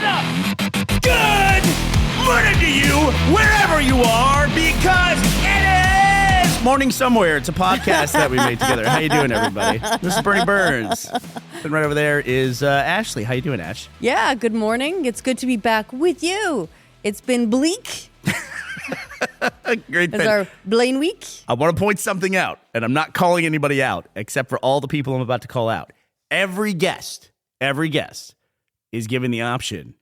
Good morning to you, wherever you are, because it is Morning Somewhere. It's a podcast that we made together. How you doing, everybody? This is Bernie Burns. And right over there is Ashley. How you doing, Ash? Yeah, good morning. It's good to be back with you. It's been bleak. Great. It's our Blaine week. I want to point something out, and I'm not calling anybody out, except for all the people I'm about to call out. Every guest is given the option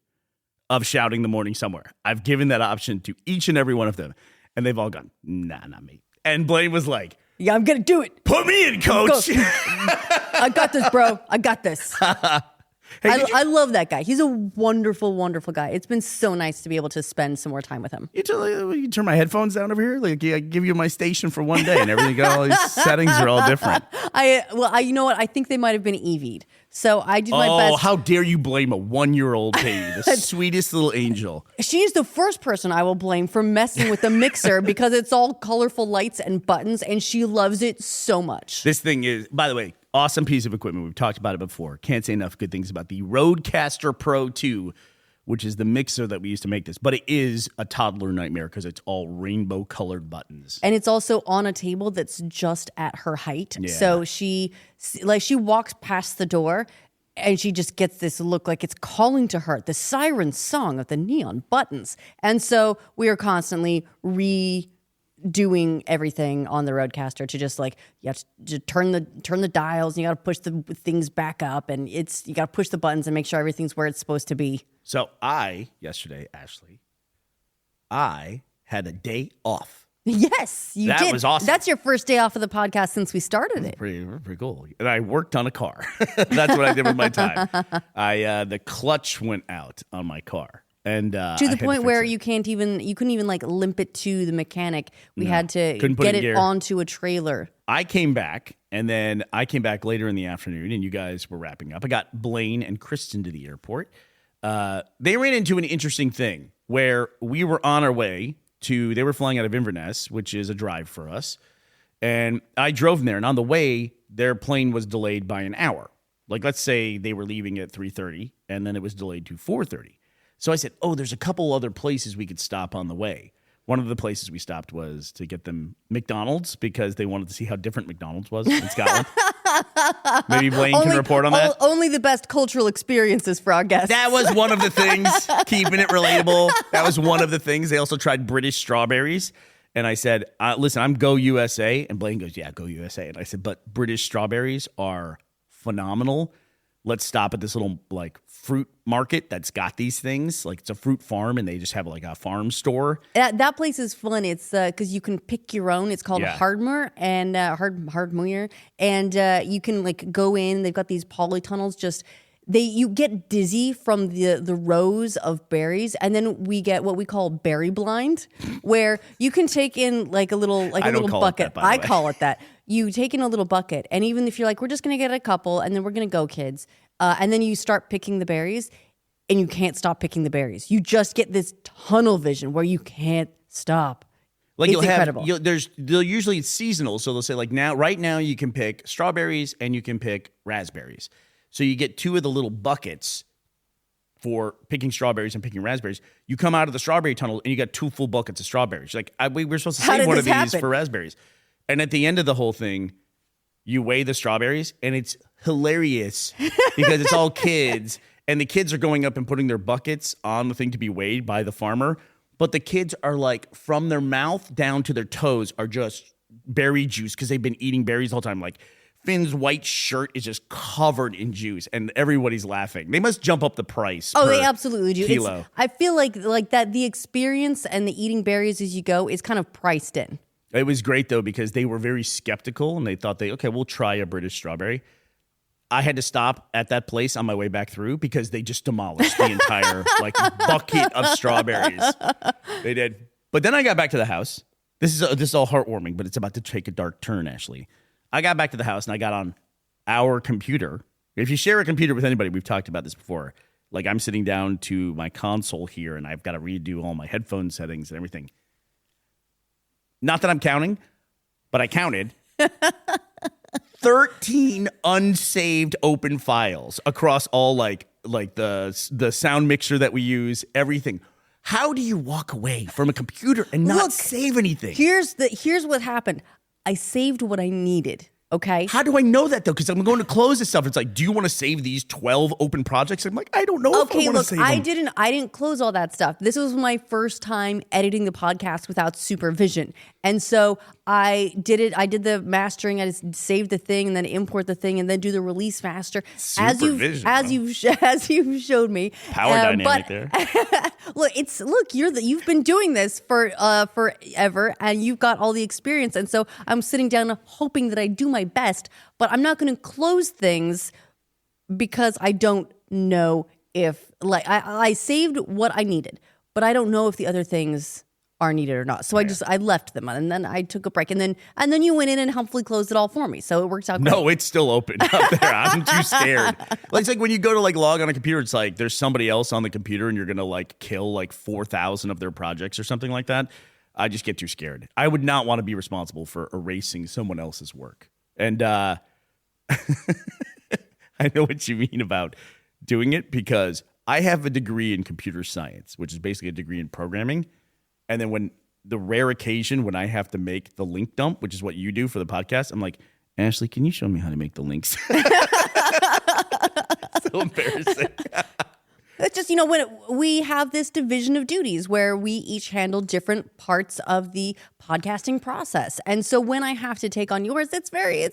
of shouting the morning somewhere. I've given that option to each and every one of them, and they've all gone, nah, not me. And Blaine was like, Yeah, I'm going to do it. put me in, coach. I got this, bro. I got this. Hey, I love that guy. He's a wonderful, wonderful guy. It's been so nice to be able to spend some more time with him. you turn my headphones down over here? Like, I give you my station for one day, and everything, all these settings are all different. You know what? I think they might have been EV'd. So I did my best. Oh, how dare you blame a 1-year-old baby, the sweetest little angel. She's the first person I will blame for messing with the mixer because it's all colorful lights and buttons, and she loves it so much. This thing is, by the way, awesome piece of equipment. We've talked about it before. Can't say enough good things about the Rodecaster Pro 2, which is the mixer that we used to make this. But it is a toddler nightmare because it's all rainbow-colored buttons. And it's also on a table that's just at her height. Yeah. So she walks past the door and she just gets this look like it's calling to her, the siren song of the neon buttons. And so we are constantly redoing everything on the Rodecaster to just like, you have to turn the dials, and you got to push the things back up, and you got to push the buttons and make sure everything's where it's supposed to be. So yesterday, Ashley, I had a day off. Yes, you did. That was awesome. That's your first day off of the podcast since we started it. Pretty cool. And I worked on a car. That's what I did with my time. The clutch went out on my car. And to the point where you couldn't even like limp it to the mechanic. We had to get it onto a trailer. I came back, and then I came back later in the afternoon, and you guys were wrapping up. I got Blaine and Kristen to the airport. They ran into an interesting thing where we were on our way they were flying out of Inverness, which is a drive for us. And I drove them there, and on the way, their plane was delayed by an hour. Like, let's say they were leaving at 3:30, and then it was delayed to 4:30. So I said, there's a couple other places we could stop on the way. One of the places we stopped was to get them McDonald's because they wanted to see how different McDonald's was in Scotland. Maybe Blaine can report on that. Only the best cultural experiences for our guests. That was one of the things, keeping it relatable. That was one of the things. They also tried British strawberries. And I said, listen, I'm Go USA. And Blaine goes, yeah, Go USA. And I said, but British strawberries are phenomenal. Let's stop at this little like fruit market that's got these things. Like, it's a fruit farm, and they just have like a farm store. That place is fun. It's because you can pick your own. It's called Hardmuir and Hardmuir, and you can like go in. They've got these polytunnels. You get dizzy from the rows of berries, and then we get what we call berry blind, where you can take in like a little bucket. I call it that. You take in a little bucket, and even if you're like, we're just going to get a couple, and then we're going to go, kids, and then you start picking the berries, and you can't stop picking the berries. You just get this tunnel vision where you can't stop. Like, it's incredible. They'll usually it's seasonal, so they'll say like right now you can pick strawberries and you can pick raspberries. So you get 2 of the little buckets for picking strawberries and picking raspberries. You come out of the strawberry tunnel and you got 2 full buckets of strawberries. Like, we were supposed to save one of these for raspberries. And at the end of the whole thing, you weigh the strawberries, and it's hilarious because it's all kids, and the kids are going up and putting their buckets on the thing to be weighed by the farmer. But the kids are like, from their mouth down to their toes are just berry juice because they've been eating berries the whole time. Like, Finn's white shirt is just covered in juice, and everybody's laughing. They must jump up the price. Oh, they absolutely do. Kilo. I feel like that the experience and the eating berries as you go is kind of priced in. It was great, though, because they were very skeptical, and they thought we'll try a British strawberry. I had to stop at that place on my way back through because they just demolished the entire bucket of strawberries. They did. But then I got back to the house. This is all heartwarming, but it's about to take a dark turn, Ashley. I got back to the house, and I got on our computer. If you share a computer with anybody, we've talked about this before. Like, I'm sitting down to my console here, and I've got to redo all my headphone settings and everything. Not that I'm counting, but I counted 13 unsaved open files across all like like the sound mixer that we use, everything. How do you walk away from a computer and not save anything? Here's what happened. I saved what I needed. Okay. How do I know that though? Because I'm going to close this stuff. It's like, do you want to save these 12 open projects? I'm like, I don't know. Okay, if I want to save them. I didn't close all that stuff. This was my first time editing the podcast without supervision. And so I did it. I did the mastering. I just saved the thing and then import the thing and then do the release master. As you've showed me. Power dynamic there. You've been doing this for forever and you've got all the experience. And so I'm sitting down hoping that I do my best, but I'm not going to close things because I don't know if I saved what I needed, but I don't know if the other things are needed or not. So I left them and then I took a break and then you went in and helpfully closed it all for me. So it worked out great. No, it's still open up there. I'm too scared. It's like when you go to log on a computer, it's like there's somebody else on the computer and you're going to kill 4,000 of their projects or something like that. I just get too scared. I would not want to be responsible for erasing someone else's work. And I know what you mean about doing it because I have a degree in computer science, which is basically a degree in programming. And then when the rare occasion when I have to make the link dump, which is what you do for the podcast, I'm like, Ashley, can you show me how to make the links? So embarrassing. It's just, when we have this division of duties where we each handle different parts of the podcasting process. And so when I have to take on yours, it's very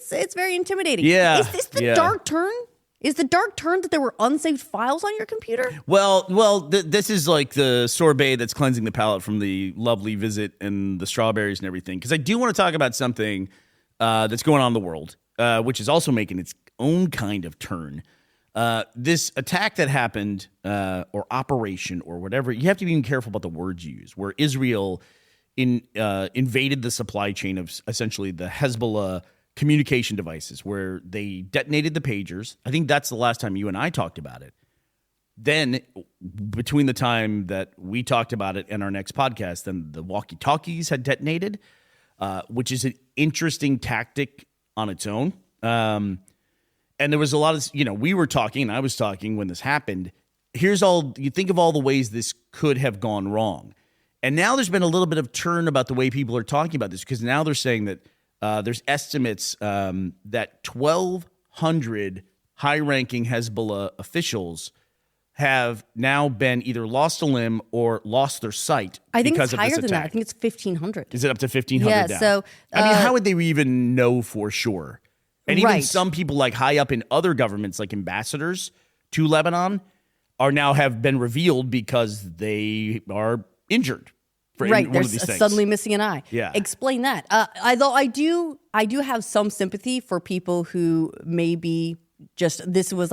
intimidating. Yeah. Is this the dark turn? Is the dark turn that there were unsaved files on your computer? Well, this is like the sorbet that's cleansing the palate from the lovely visit and the strawberries and everything. Because I do want to talk about something that's going on in the world, which is also making its own kind of turn. This attack that happened, or operation, or whatever, you have to be careful about the words you use, where Israel invaded the supply chain of essentially the Hezbollah communication devices, where they detonated the pagers. I think that's the last time you and I talked about it. Then, between the time that we talked about it and our next podcast, then the walkie-talkies had detonated, which is an interesting tactic on its own. And there was a lot of, we were talking, and I was talking when this happened. You think of all the ways this could have gone wrong. And now there's been a little bit of turn about the way people are talking about this, because now they're saying that there's estimates that 1,200 high-ranking Hezbollah officials have now been either lost a limb or lost their sight. I think because it's higher of this than attack. that. I think it's 1,500. Is it up to 1,500 Yeah, now? so... how would they even know for sure? And even Right. some people high up in other governments, like ambassadors to Lebanon, have been revealed because they are injured for Right, one of these things. Suddenly missing an eye. Yeah. Explain that. Although I do have some sympathy for people who maybe just this was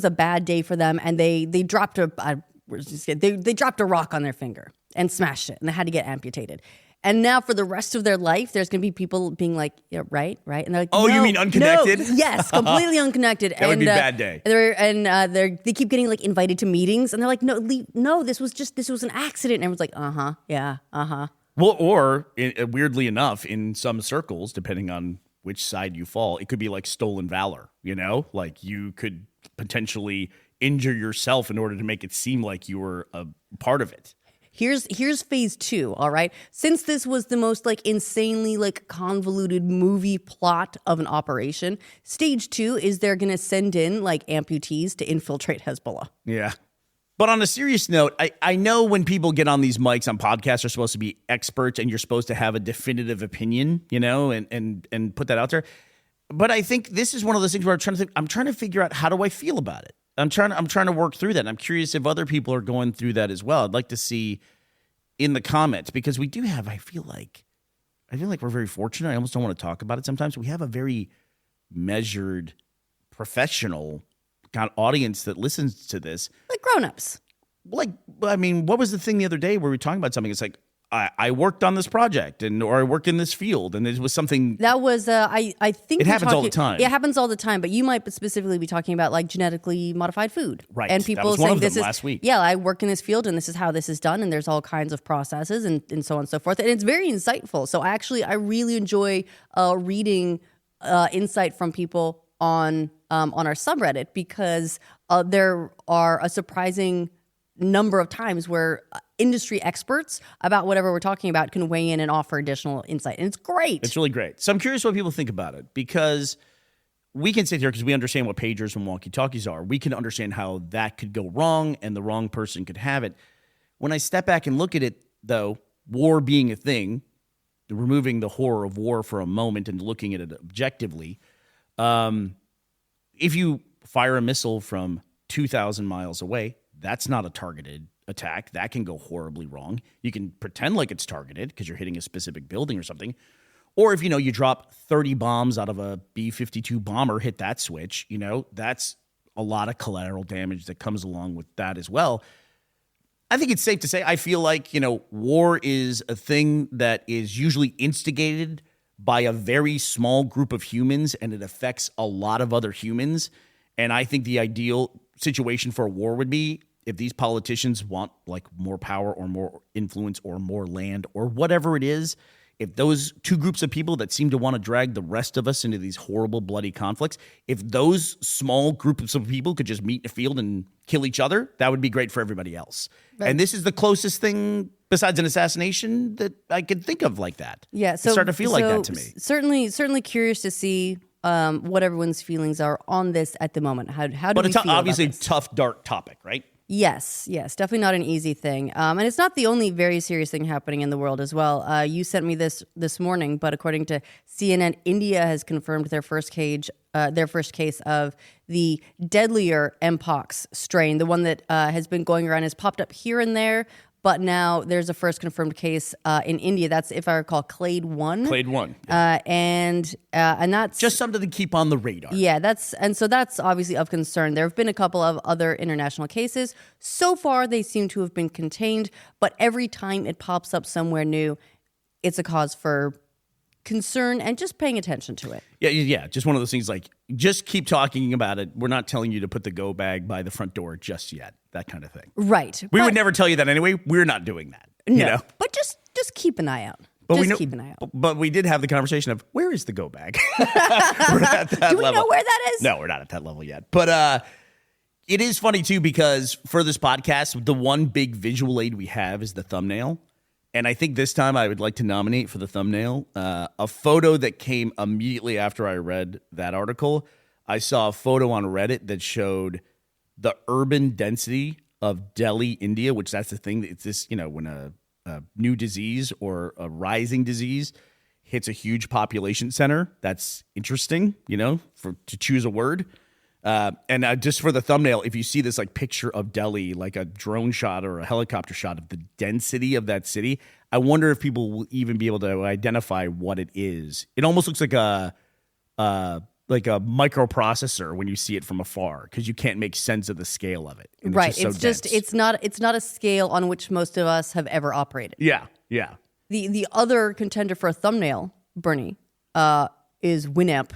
a bad day for them, and they dropped they dropped a rock on their finger and smashed it, and they had to get amputated. And now for the rest of their life, there's going to be people being like, yeah, right. And they're like, Oh, no, you mean unconnected? No. Yes, completely unconnected. That would be a bad day. They keep getting invited to meetings, and they're like, no, this was an accident. And everyone's like, yeah. Well, or weirdly enough, in some circles, depending on which side you fall, it could be like stolen valor, Like you could potentially injure yourself in order to make it seem like you were a part of it. Here's phase 2, all right? Since this was the most insanely convoluted movie plot of an operation, stage 2 is they're going to send in amputees to infiltrate Hezbollah. Yeah. But on a serious note, I know when people get on these mics on podcasts, they're supposed to be experts and you're supposed to have a definitive opinion, and put that out there. But I think this is one of those things where I'm trying to figure out, how do I feel about it? I'm trying to work through that. And I'm curious if other people are going through that as well. I'd like to see in the comments, because we do have, I feel like we're very fortunate. I almost don't want to talk about it sometimes. We have a very measured, professional kind of audience that listens to this. Like grown-ups. What was the thing the other day where we were talking about something? It's like, I worked on this project or I worked in this field, and it was something that was I think it happens all the time. It happens all the time, but you might specifically be talking about genetically modified food, right? And people that was one saying of them last week. Yeah, I work in this field, and this is how this is done, and there's all kinds of processes and so on and so forth, and it's very insightful. So I really enjoy reading insight from people on on our subreddit because there are a surprising number of times where industry experts about whatever we're talking about can weigh in and offer additional insight. And it's great. It's really great. So I'm curious what people think about it, because we can sit here because we understand what pagers and walkie-talkies are. We can understand how that could go wrong and the wrong person could have it. When I step back and look at it, though, war being a thing, removing the horror of war for a moment and looking at it objectively, if you fire a missile from 2,000 miles away, that's not a targeted attack. That can go horribly wrong. You can pretend like it's targeted because you're hitting a specific building or something. Or if, you drop 30 bombs out of a B-52 bomber, hit that switch, that's a lot of collateral damage that comes along with that as well. I think it's safe to say, I feel like, war is a thing that is usually instigated by a very small group of humans, and it affects a lot of other humans. And I think the ideal situation for a war would be if these politicians want like more power or more influence or more land or whatever it is, if those two groups of people that seem to want to drag the rest of us into these horrible, bloody conflicts, if those small groups of people could just meet in a field and kill each other, that would be great for everybody else. Right. And this is the closest thing besides an assassination that I could think of like that. Yeah, so it's starting to feel like that to me. Certainly curious to see what everyone's feelings are on this at the moment. How do we feel about this? But it's obviously a tough, dark topic, right? Yes, definitely not an easy thing. And it's not the only very serious thing happening in the world as well. You sent me this morning, but according to CNN, India has confirmed their first case of the deadlier Mpox strain, the one that has been going around, has popped up here and there. But now there's a first confirmed case in India. That's, if I recall, Clade 1. Clade 1. Yeah. And that's just something to keep on the radar. Yeah, that's obviously of concern. There have been a couple of other international cases. So far, they seem to have been contained. But every time it pops up somewhere new, it's a cause for concern and just paying attention to it. Yeah. Just one of those things like, just keep talking about it. We're not telling you to put the go bag by the front door just yet. That kind of thing. Right. We would never tell you that anyway. We're not doing that. No. But just keep an eye out. Keep an eye out. But we did have the conversation of, where is the go bag? We're at that Do we know where that is? No, we're not at that level yet. But it is funny too, because for this podcast, the one big visual aid we have is the thumbnail. And I think this time I would like to nominate for the thumbnail a photo that came immediately after I read that article. I saw a photo on Reddit that showed the urban density of Delhi, India, which that's the thing. It's this, when a new disease or a rising disease hits a huge population center. That's interesting, to choose a word. And just for the thumbnail, if you see this like picture of Delhi, like a drone shot or a helicopter shot of the density of that city, I wonder if people will even be able to identify what it is. It almost looks like a microprocessor when you see it from afar, because you can't make sense of the scale of it. Right. It's not a scale on which most of us have ever operated. Yeah. The other contender for a thumbnail, Bernie, is Winamp.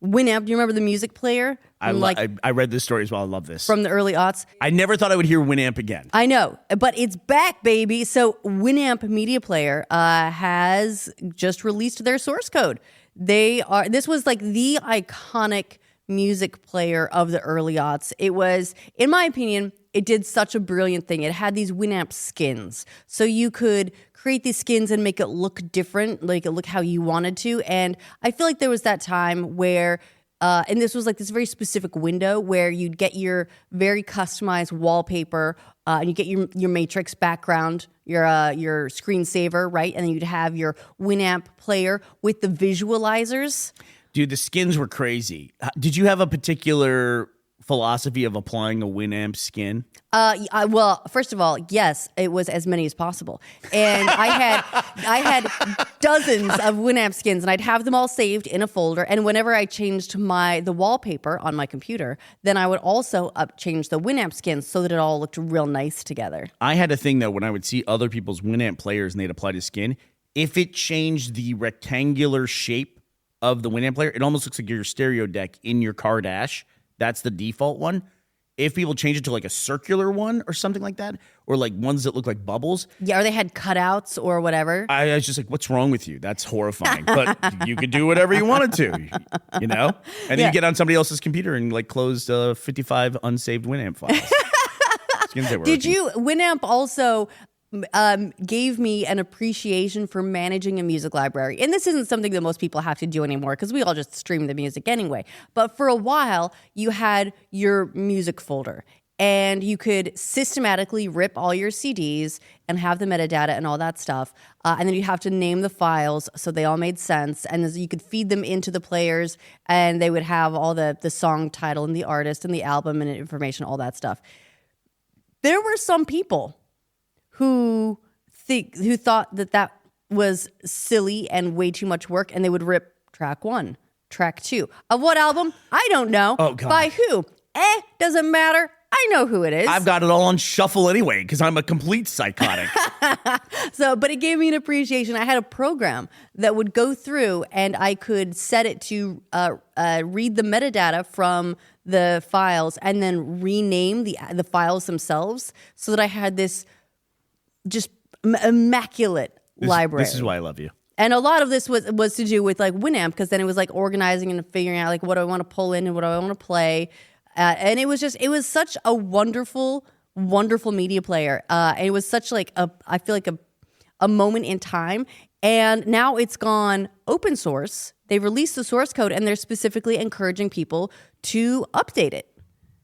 Winamp, do you remember the music player? I read this story as well. I love this. From the early aughts. I never thought I would hear Winamp again. I know, but it's back, baby. So Winamp Media Player has just released their source code. This was like the iconic music player of the early aughts. It was, in my opinion, it did such a brilliant thing. It had these Winamp skins. So you could create these skins and make it look different, like it look how you wanted to. And I feel like there was that time where, and this was like this very specific window where you'd get your very customized wallpaper, and you get your Matrix background, your screensaver, right? And then you'd have your Winamp player with the visualizers. Dude, the skins were crazy. Did you have a particular philosophy of applying a Winamp skin? Well, first of all, yes, it was as many as possible, and I had dozens of Winamp skins, and I'd have them all saved in a folder. And whenever I changed the wallpaper on my computer, then I would also change the Winamp skins so that it all looked real nice together. I had a thing though when I would see other people's Winamp players and they'd apply to skin. If it changed the rectangular shape of the Winamp player, it almost looks like your stereo deck in your car dash. That's the default one. if people change it to like a circular one or something like that, or like ones that look like bubbles. Yeah, or they had cutouts or whatever. I was just like, what's wrong with you? That's horrifying. But you could do whatever you wanted to, you know? And then you get on somebody else's computer and like close 55 unsaved Winamp files. Did you, Winamp also gave me an appreciation for managing a music library. And this isn't something that most people have to do anymore because we all just stream the music anyway. But for a while, you had your music folder and you could systematically rip all your CDs and have the metadata and all that stuff. And then you'd have to name the files so they all made sense. And you could feed them into the players and they would have all the song title and the artist and the album and information, all that stuff. There were some people who thought that was silly and way too much work, and they would rip track 1, track 2 of what album? I don't know. Oh, God. By who? Doesn't matter. I know who it is. I've got it all on shuffle anyway because I'm a complete psychotic. But it gave me an appreciation. I had a program that would go through, and I could set it to read the metadata from the files and then rename the files themselves so that I had this just immaculate library. This is why I love you. And a lot of this was to do with like Winamp, because then it was like organizing and figuring out like what do I want to pull in and what do I want to play. And it was such a wonderful, wonderful media player. And it was such like I feel like a moment in time. And now it's gone open source. They released the source code and they're specifically encouraging people to update it.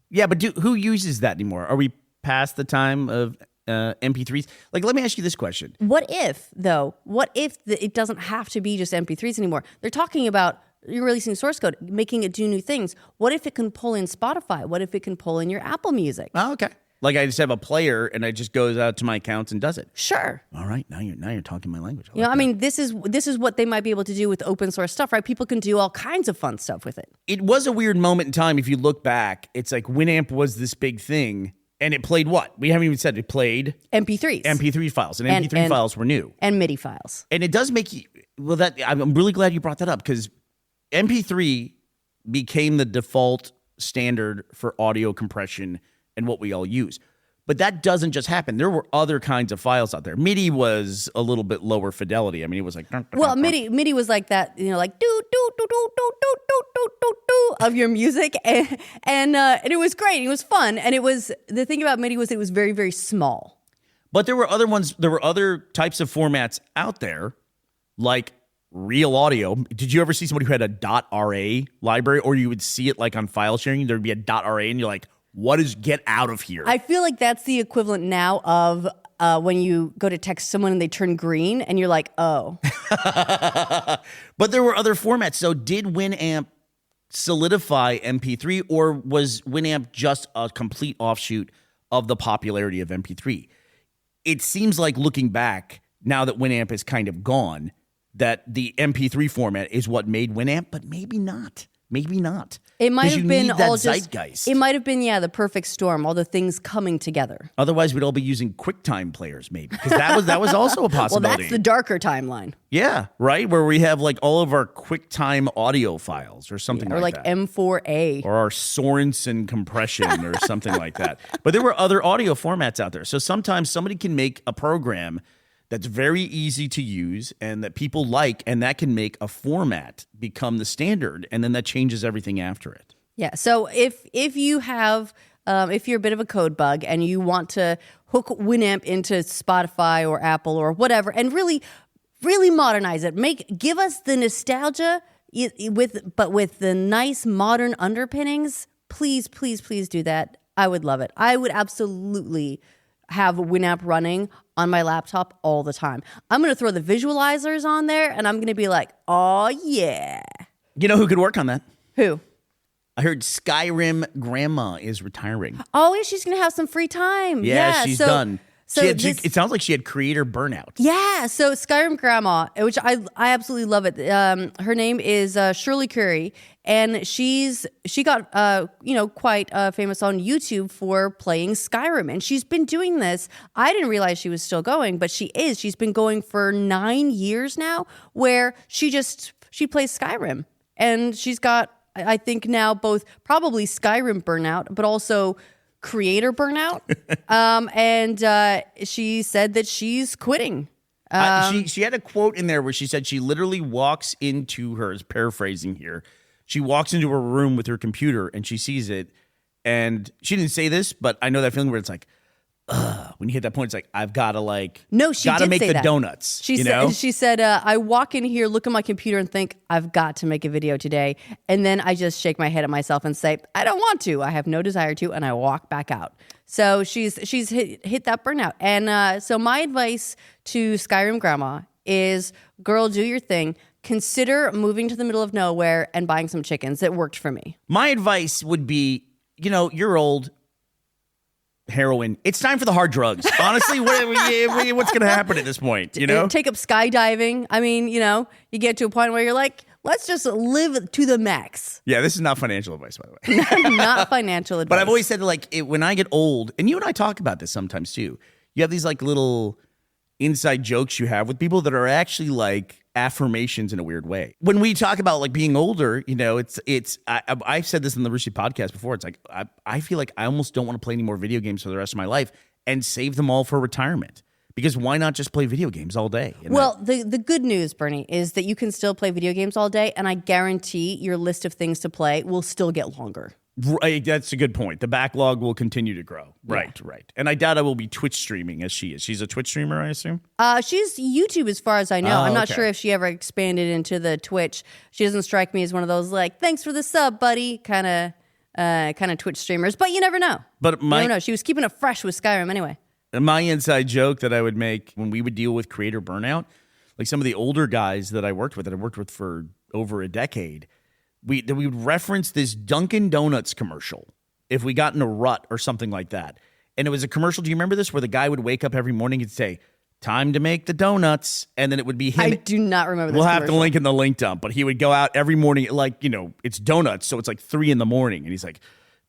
Yeah, but who uses that anymore? Are we past the time of MP3s? Like, let me ask you this question. What if, though? What if it doesn't have to be just MP3s anymore? They're talking about you're releasing source code, making it do new things. What if it can pull in Spotify? What if it can pull in your Apple Music? Oh, okay. Like I just have a player and it just goes out to my accounts and does it. Sure. All right. Now you're talking my language. I mean, this is what they might be able to do with open source stuff, right? People can do all kinds of fun stuff with it. It was a weird moment in time. If you look back, it's like Winamp was this big thing. And it played what? We haven't even said it played MP3s. MP3 files. And MP3 files were new. And MIDI files. And it does make you, I'm really glad you brought that up because MP3 became the default standard for audio compression and what we all use. But that doesn't just happen. There were other kinds of files out there. MIDI was a little bit lower fidelity. I mean, it was like... Well, MIDI was like that, like do do do do do do do do do do of your music, and it was great. It was fun, and it was the thing about MIDI was it was very, very small. But there were other ones. There were other types of formats out there, like Real Audio. Did you ever see somebody who had a .RA library, or you would see it like on file sharing? There'd be a .RA, and you're like, get out of here. I feel like that's the equivalent now of when you go to text someone and they turn green and you're like, oh. But there were other formats. So did Winamp solidify MP3 or was Winamp just a complete offshoot of the popularity of MP3? It seems like looking back, now that Winamp is kind of gone, that the MP3 format is what made Winamp, but maybe not. Maybe not. It might have been all zeitgeist. It might have been, the perfect storm, all the things coming together. Otherwise, we'd all be using QuickTime players, maybe, because that was also a possibility. Well, that's the darker timeline. Yeah, right, where we have like all of our QuickTime audio files or something or like that. Or like M4A. Or our Sorensen compression or something like that. But there were other audio formats out there. So sometimes somebody can make a program that's very easy to use and that people like, and that can make a format become the standard, and then that changes everything after it. Yeah. So if you have, if you're a bit of a code bug and you want to hook Winamp into Spotify or Apple or whatever, and really, really modernize it, give us the nostalgia with the nice modern underpinnings. Please, please, please do that. I would love it. I would absolutely have Winamp running on my laptop all the time. I'm going to throw the visualizers on there and I'm going to be like, oh yeah. You know who could work on that? Who? I heard Skyrim grandma is retiring. Oh, yeah, she's going to have some free time. Yeah, she's done. So it sounds like she had creator burnout. Yeah, so Skyrim grandma, which I absolutely love it. Her name is Shirley Curry, and she got quite famous on YouTube for playing Skyrim, and she's been doing this. I didn't realize she was still going, but she is. She's been going for 9 years now, where she plays Skyrim, and she's got, I think now, both probably Skyrim burnout, but also creator burnout. And she said that she's quitting. She had a quote in there where she said she literally walks into her, paraphrasing here, she walks into her room with her computer and she sees it. And she didn't say this, but I know that feeling where it's like, when you hit that point, it's like, I've got to No, she gotta did make say the that. donuts. She said, I walk in here, look at my computer and think, I've got to make a video today. And then I just shake my head at myself and say, I don't want to. I have no desire to. And I walk back out. So she's hit that burnout. And so my advice to Skyrim Grandma is, girl, do your thing. Consider moving to the middle of nowhere and buying some chickens. It worked for me. My advice would be, you're old. Heroin. It's time for the hard drugs. Honestly, what's going to happen at this point? Take up skydiving. I mean, you get to a point where you're like, let's just live to the max. Yeah, this is not financial advice, by the way. Not financial advice. But I've always said, when I get old, and you and I talk about this sometimes too, you have these little inside jokes you have with people that are actually affirmations in a weird way. When we talk about being older, I've said this in the Rushi podcast before. It's I feel like I almost don't want to play any more video games for the rest of my life and save them all for retirement. Because why not just play video games all day? Well, the good news, Bernie, is that you can still play video games all day, and I guarantee your list of things to play will still get longer. Right, that's a good point. The backlog will continue to grow. Yeah. Right. And I doubt I will be Twitch streaming as she is. She's a Twitch streamer, I assume? She's YouTube as far as I know. I'm not okay. sure if she ever expanded into the Twitch. She doesn't strike me as one of those thanks for the sub, buddy, kind of Twitch streamers. But you never know. But You never know. She was keeping it fresh with Skyrim anyway. My inside joke that I would make when we would deal with creator burnout, some of the older guys that I worked with for over a decade, we would reference this Dunkin' Donuts commercial if we got in a rut or something like that. And it was a commercial, do you remember this, where the guy would wake up every morning and say, time to make the donuts, and then it would be him. I do not remember this We'll have commercial. to link in the link dump, but he would go out every morning it's donuts, so it's 3 a.m, and he's like,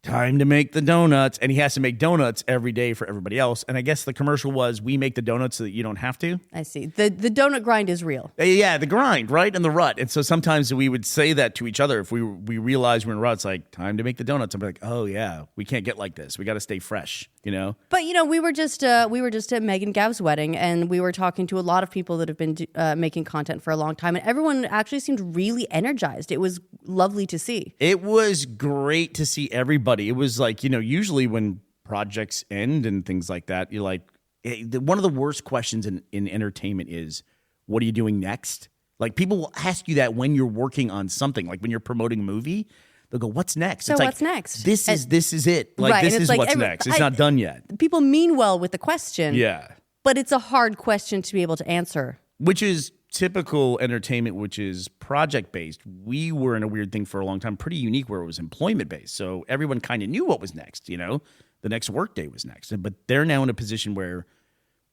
time to make the donuts, and he has to make donuts every day for everybody else. And I guess the commercial was, we make the donuts so that you don't have to. I see. The donut grind is real. Yeah, the grind, right? And the rut. And so sometimes we would say that to each other if we realize we're in a rut. It's time to make the donuts. I'm like, oh yeah, we can't get like this. We got to stay fresh, But we were just at Megan Gav's wedding, and we were talking to a lot of people that have been making content for a long time, and everyone actually seemed really energized. It was lovely to see. It was great to see everybody. It was usually when projects end and things like that, you're one of the worst questions in entertainment is, what are you doing next? People will ask you that when you're working on something, when you're promoting a movie. They'll go, what's next? So what's next? This is it. Right, this is what's next. It's not done yet. People mean well with the question. Yeah. But it's a hard question to be able to answer. Which is typical entertainment, which is project-based. We were in a weird thing for a long time, pretty unique, where it was employment-based. So everyone kind of knew what was next, the next workday was next. But they're now in a position where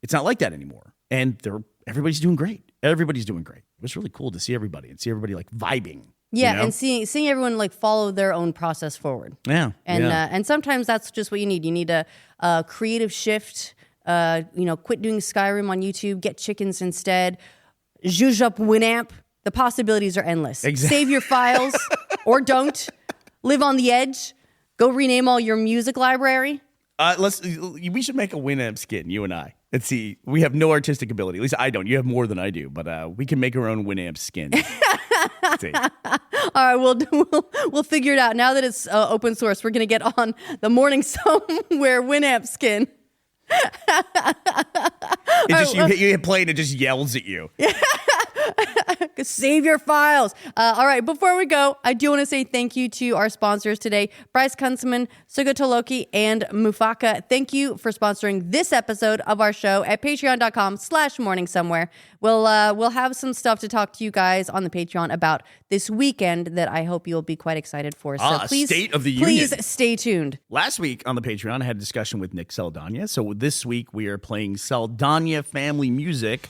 it's not like that anymore. And everybody's doing great. Everybody's doing great. It was really cool to see everybody and see everybody vibing. Yeah, and seeing everyone follow their own process forward. Yeah, and sometimes that's just what you need. You need a creative shift. Quit doing Skyrim on YouTube. Get chickens instead. Zhuzh up Winamp. The possibilities are endless. Exactly. Save your files or don't. Live on the edge. Go rename all your music library. We should make a Winamp skin, you and I. Let's see. We have no artistic ability. At least I don't. You have more than I do, but we can make our own Winamp skin. See. All right, we'll figure it out. Now that it's open source, we're going to get on the Morning Somewhere Winamp skin. You hit play and it just yells at you. Save your files. All right, before we go, I do want to say thank you to our sponsors today, Bryce Kunstman, Sugotoloki, and Mufaka. Thank you for sponsoring this episode of our show at patreon.com/morningsomewhere. We'll have some stuff to talk to you guys on the Patreon about this weekend that I hope you'll be quite excited for. So please, State of the please Union. stay tuned. Last week on the Patreon, I had a discussion with Nick Saldana. So this week we are playing Saldana family music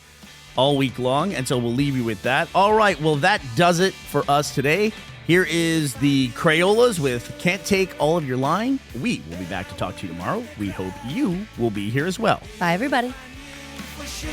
all week long, and so we'll leave you with that. All right, well, that does it for us today. Here is the Crayolas with Can't Take All of Your Line. We will be back to talk to you tomorrow. We hope you will be here as well. Bye, everybody. For sure.